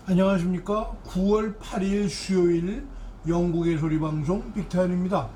안녕하십니까. 9월 8일 수요일 영국의 소리방송 빅타연입니다.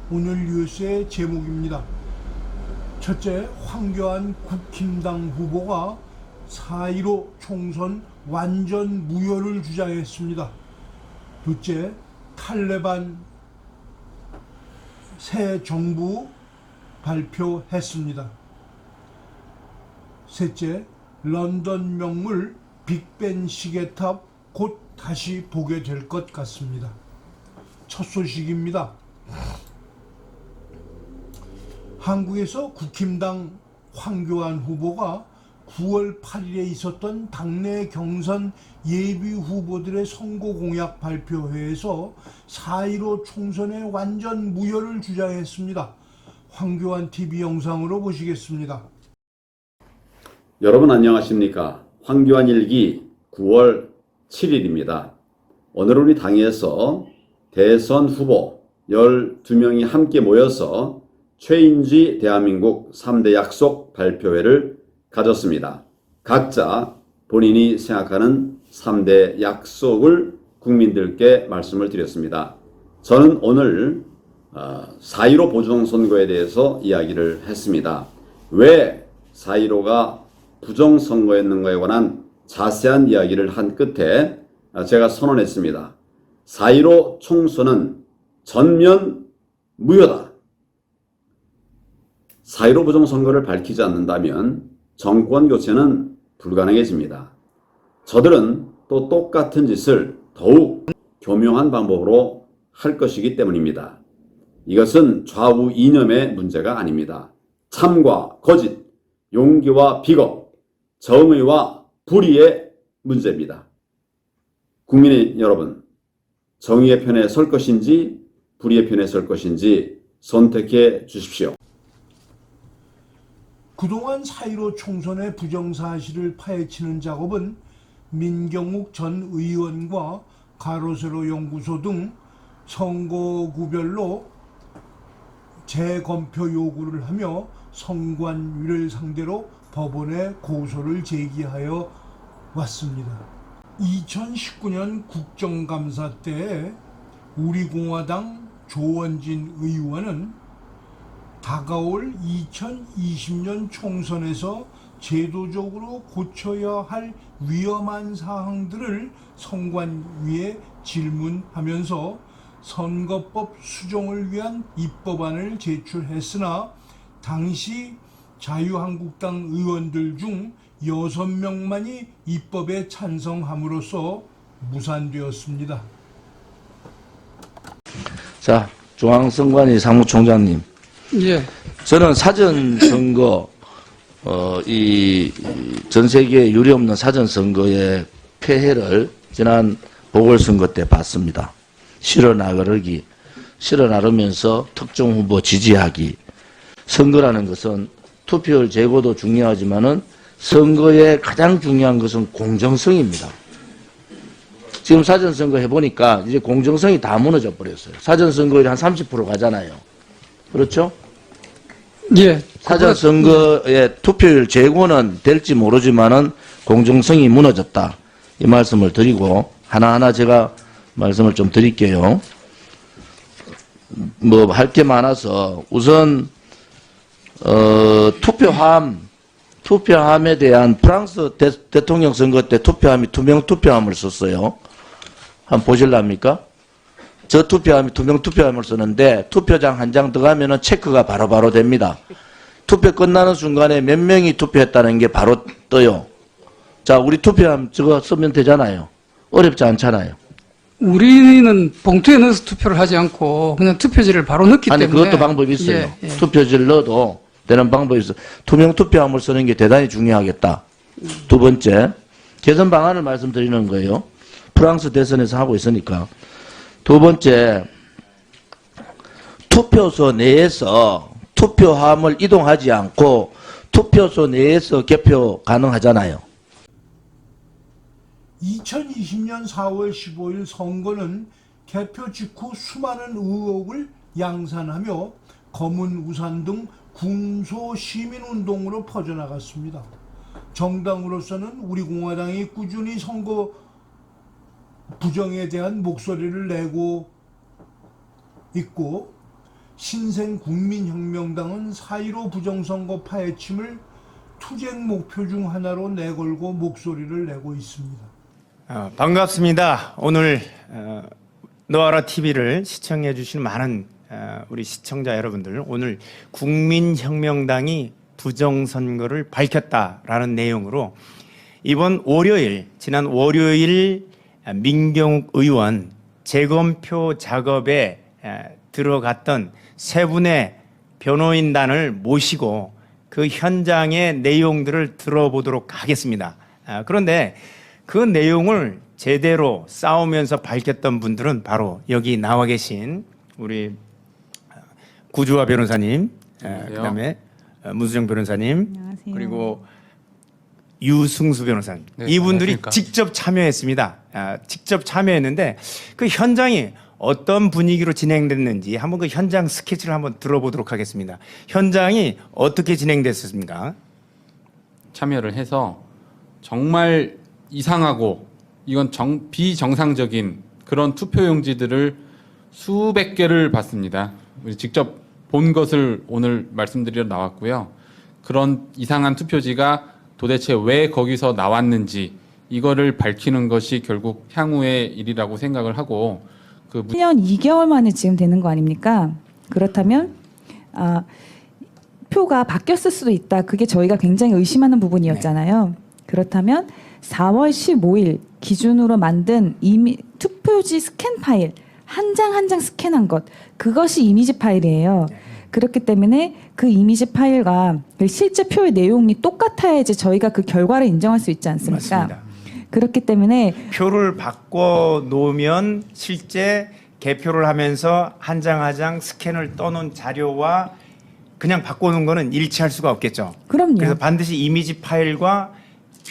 오늘 뉴스의 제목입니다. 첫째, 황교안 국힘당 후보가 4.15 총선 완전 무효를 주장했습니다. 둘째, 탈레반 새 정부 발표했습니다. 셋째, 런던 명물 빅벤 시계탑 곧 다시 보게 될 것 같습니다. 첫 소식입니다. 한국에서 국힘당 황교안 후보가 9월 8일에 있었던 당내 경선 예비 후보들의 선거 공약 발표회에서 4.15 총선의 완전 무효를 주장했습니다. 황교안 TV 영상으로 보시겠습니다. 여러분 안녕하십니까? 황교안 일기 9월 7일입니다. 오늘 우리 당에서 대선 후보 12명이 함께 모여서 최인지 대한민국 3대 약속 발표회를 가졌습니다. 각자 본인이 생각하는 3대 약속을 국민들께 말씀을 드렸습니다. 저는 오늘 4.15 부정선거에 대해서 이야기를 했습니다. 왜 4.15가 부정선거였는가에 관한 자세한 이야기를 한 끝에 제가 선언했습니다. 4.15 총선은 전면 무효다. 4.15 부정선거를 밝히지 않는다면 정권 교체는 불가능해집니다. 저들은 또 똑같은 짓을 더욱 교묘한 방법으로 할 것이기 때문입니다. 이것은 좌우 이념의 문제가 아닙니다. 참과 거짓, 용기와 비겁, 정의와 불의의 문제입니다. 국민 여러분, 정의의 편에 설 것인지 불의의 편에 설 것인지 선택해 주십시오. 그동안 4.15 총선의 부정사실을 파헤치는 작업은 민경욱 전 의원과 가로세로 연구소 등 선거구별로 재검표 요구를 하며 선관위를 상대로 법원에 고소를 제기하여 왔습니다. 2019년 국정감사 때 우리공화당 조원진 의원은 다가올 2020년 총선에서 제도적으로 고쳐야 할 위험한 사항들을 선관위에 질문하면서 선거법 수정을 위한 입법안을 제출했으나 당시 자유한국당 의원들 중 6명만이 입법에 찬성함으로써 무산되었습니다. 자, 중앙선관위 사무총장님. 예. 저는 사전선거, 이 전 세계에 유례없는 사전선거의 폐해를 지난 보궐선거 때 봤습니다. 실어 나르면서 특정 후보 지지하기. 선거라는 것은 투표율 제고도 중요하지만은 선거의 가장 중요한 것은 공정성입니다. 지금 사전선거 해보니까 이제 공정성이 다 무너져 버렸어요. 사전선거율이 한 30% 가잖아요. 그렇죠? 예. 사전선거의 투표율 제고는 될지 모르지만은 공정성이 무너졌다. 이 말씀을 드리고 하나하나 제가 말씀을 좀 드릴게요. 뭐 할 게 많아서 우선 투표함에 대한 프랑스 대통령 선거 때 투표함이 투명 투표함을 썼어요. 한번 보실랍니까? 저 투표함이 투명 투표함을 쓰는데 투표장 한 장 들어가면은 체크가 바로바로 됩니다. 투표 끝나는 순간에 몇 명이 투표했다는 게 바로 떠요. 자, 우리 투표함 저거 쓰면 되잖아요. 어렵지 않잖아요. 우리는 봉투에 넣어서 투표를 하지 않고 그냥 투표지를 바로 넣기 아니, 때문에. 그것도 방법이 있어요. 예, 예. 투표지를 넣어도 되는 방법이 있어요. 투명 투표함을 쓰는 게 대단히 중요하겠다. 두 번째, 개선 방안을 말씀드리는 거예요. 프랑스 대선에서 하고 있으니까. 두 번째, 투표소 내에서 투표함을 이동하지 않고 투표소 내에서 개표 가능하잖아요. 2020년 4월 15일 선거는 개표 직후 수많은 의혹을 양산하며 검은 우산 등 군소 시민운동으로 퍼져나갔습니다. 정당으로서는 우리공화당이 꾸준히 선거 부정에 대한 목소리를 내고 있고, 신생국민혁명당은 4.15 부정선거 파헤침을 투쟁 목표 중 하나로 내걸고 목소리를 내고 있습니다. 반갑습니다. 오늘 노아라 TV를 시청해 주신 많은 우리 시청자 여러분들, 오늘 국민혁명당이 부정선거를 밝혔다라는 내용으로 이번 월요일, 지난 월요일 민경욱 의원 재검표 작업에 들어갔던 세 분의 변호인단을 모시고 그 현장의 내용들을 들어보도록 하겠습니다. 그런데 그 내용을 제대로 싸우면서 밝혔던 분들은 바로 여기 나와 계신 우리 구주화 변호사님, 그다음에 문수정 변호사님, 안녕하세요. 그리고 유승수 변호사님. 네, 이분들이 안녕하십니까. 직접 참여했습니다. 직접 참여했는데 그 현장이 어떤 분위기로 진행됐는지 한번 그 현장 스케치를 한번 들어보도록 하겠습니다. 현장이 어떻게 진행됐습니까? 참여를 해서 정말 이상하고 이건 비정상적인 그런 투표용지들을 수백 개를 봤습니다. 우리 직접 본 것을 오늘 말씀드리러 나왔고요. 그런 이상한 투표지가 도대체 왜 거기서 나왔는지 이거를 밝히는 것이 결국 향후의 일이라고 생각을 하고 1년 2개월 만에 지금 되는 거 아닙니까? 그렇다면 표가 바뀌었을 수도 있다. 그게 저희가 굉장히 의심하는 부분이었잖아요. 그렇다면 4월 15일 기준으로 만든 투표지 스캔 파일 한 장 한 장 스캔한 것, 그것이 이미지 파일이에요. 그렇기 때문에 그 이미지 파일과 실제 표의 내용이 똑같아야지 저희가 그 결과를 인정할 수 있지 않습니까? 맞습니다. 그렇기 때문에 표를 바꿔 놓으면 실제 개표를 하면서 한 장 한 장 스캔을 떠놓은 자료와 그냥 바꿔놓은 거는 일치할 수가 없겠죠. 그럼요. 그래서 반드시 이미지 파일과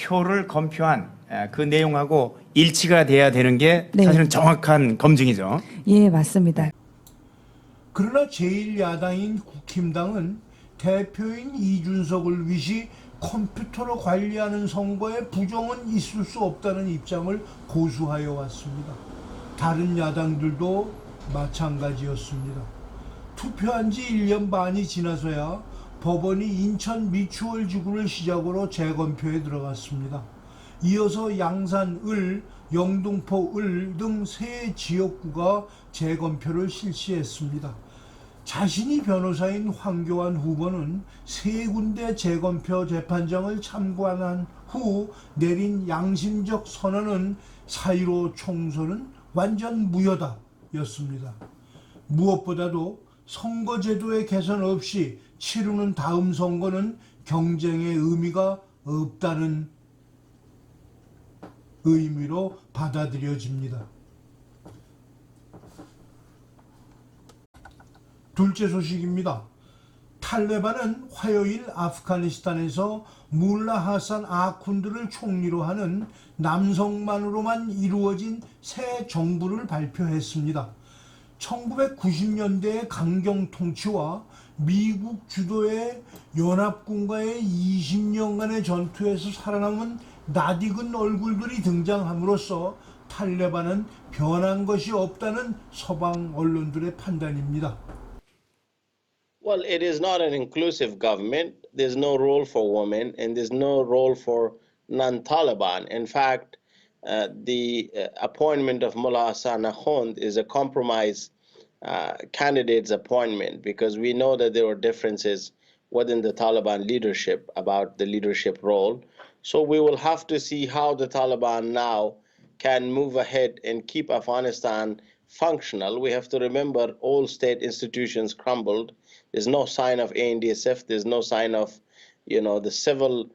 표를 검표한 그 내용하고 일치가 돼야 되는 게 네. 사실은 정확한 검증이죠. 예, 맞습니다. 그러나 제1야당인 국힘당은 대표인 이준석을 위시 컴퓨터로 관리하는 선거에 부정은 있을 수 없다는 입장을 고수하여 왔습니다. 다른 야당들도 마찬가지였습니다. 투표한 지 1년 반이 지나서야 법원이 인천 미추홀 지구를 시작으로 재검표에 들어갔습니다. 이어서 양산 을, 영등포 을 등 세 지역구가 재검표를 실시했습니다. 자신이 변호사인 황교안 후보는 세 군데 재검표 재판장을 참관한 후 내린 양심적 선언은 4.15 총선은 완전 무효다 였습니다. 무엇보다도 선거제도의 개선 없이 치르는 다음 선거는 경쟁의 의미가 없다는 의미로 받아들여집니다. 둘째 소식입니다. 탈레반은 화요일 아프가니스탄에서 물라 하산 아쿤드를 총리로 하는 남성만으로만 이루어진 새 정부를 발표했습니다. 1990년대의 강경 통치와 미국 주도의 연합군과의 20년간의 전투에서 살아남은 낯익은 얼굴들이 등장함으로써 탈레반은 변한 것이 없다는 서방 언론들의 판단입니다. Well, it is not an inclusive government. There's no role for women and there's no role for non-Taliban. In fact, the appointment of Mullah Hassan Akhund is a compromise candidate's appointment because we know that there were differences within the Taliban leadership about the leadership role. So we will have to see how the Taliban now can move ahead and keep Afghanistan functional. We have to remember all state institutions crumbled. There's no sign of ANDSF. There's no sign of, the civil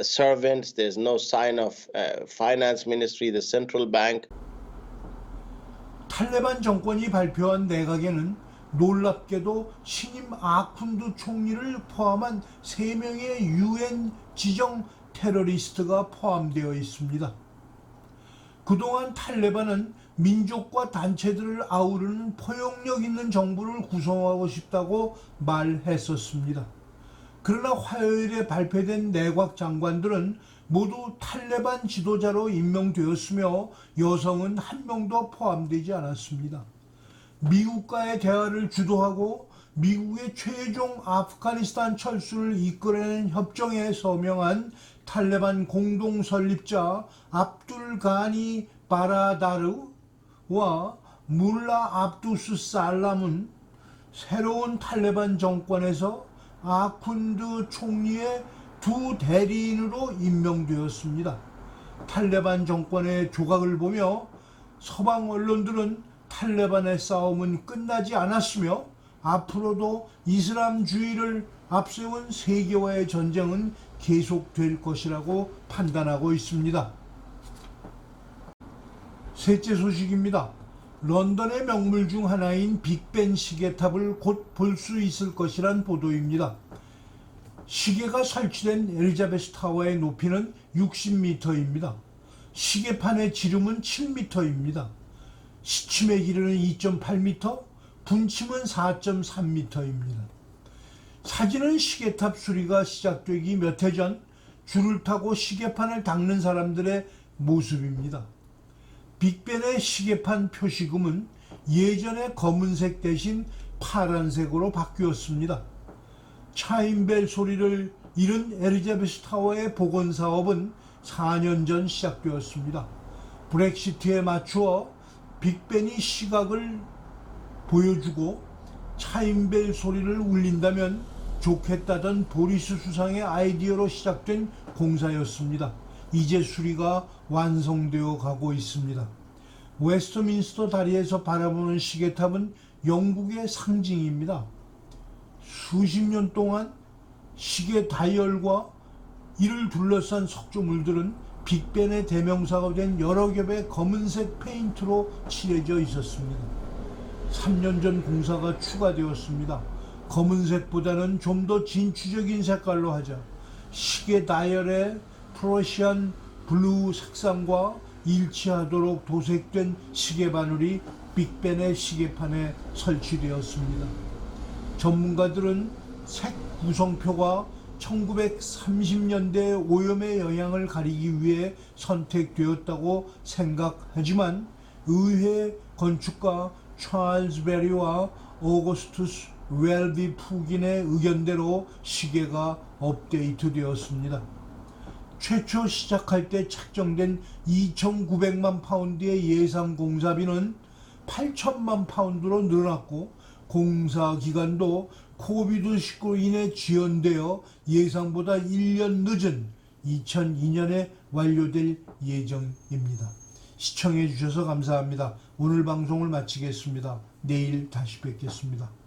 servants. There's no sign of finance ministry, the central bank. 탈레반 정권이 발표한 내각에는 놀랍게도 신임 아쿤드 총리를 포함한 3명의 UN 지정 테러리스트가 포함되어 있습니다. 그동안 탈레반은 민족과 단체들을 아우르는 포용력 있는 정부를 구성하고 싶다고 말했었습니다. 그러나 화요일에 발표된 내각 장관들은 모두 탈레반 지도자로 임명되었으며 여성은 한 명도 포함되지 않았습니다. 미국과의 대화를 주도하고 미국의 최종 아프가니스탄 철수를 이끌어낸 협정에 서명한 탈레반 공동 설립자 압둘 가니 바라다르와 물라 압두스 살람은 새로운 탈레반 정권에서 아쿤드 총리의 두 대리인으로 임명되었습니다. 탈레반 정권의 조각을 보며 서방 언론들은 탈레반의 싸움은 끝나지 않았으며 앞으로도 이슬람주의를 앞세운 세계화의 전쟁은 계속될 것이라고 판단하고 있습니다. 셋째 소식입니다. 런던의 명물 중 하나인 빅벤 시계탑을 곧 볼 수 있을 것이란 보도입니다. 시계가 설치된 엘리자베스 타워의 높이는 60m입니다. 시계판의 지름은 7m입니다. 시침의 길이는 2.8m, 분침은 4.3m입니다. 사진은 시계탑 수리가 시작되기 몇 해 전 줄을 타고 시계판을 닦는 사람들의 모습입니다. 빅벤의 시계판 표시금은 예전의 검은색 대신 파란색으로 바뀌었습니다. 차임벨 소리를 잃은 엘리자베스 타워의 복원 사업은 4년 전 시작되었습니다. 브렉시트에 맞추어 빅벤이 시각을 보여주고 차임벨 소리를 울린다면 좋겠다던 보리스 수상의 아이디어로 시작된 공사였습니다. 이제 수리가 완성되어 가고 있습니다. 웨스트민스터 다리에서 바라보는 시계탑은 영국의 상징입니다. 수십 년 동안 시계 다이얼과 이를 둘러싼 석조물들은 빅벤의 대명사가 된 여러 겹의 검은색 페인트로 칠해져 있었습니다. 3년 전 공사가 추가되었습니다. 검은색보다는 좀 더 진취적인 색깔로 하자. 시계 다이얼의 프러시안 블루 색상과 일치하도록 도색된 시계 바늘이 빅벤의 시계판에 설치되었습니다. 전문가들은 색 구성표가 1930년대 오염의 영향을 가리기 위해 선택되었다고 생각하지만 의회 건축가 찰스 베리와 오거스투스 웰비 푸긴의 의견대로 시계가 업데이트되었습니다. 최초 시작할 때 책정된 2,900만 파운드의 예상 공사비는 8천만 파운드로 늘어났고 공사 기간도 코비드19로 인해 지연되어 예상보다 1년 늦은 2002년에 완료될 예정입니다. 시청해 주셔서 감사합니다. 오늘 방송을 마치겠습니다. 내일 다시 뵙겠습니다.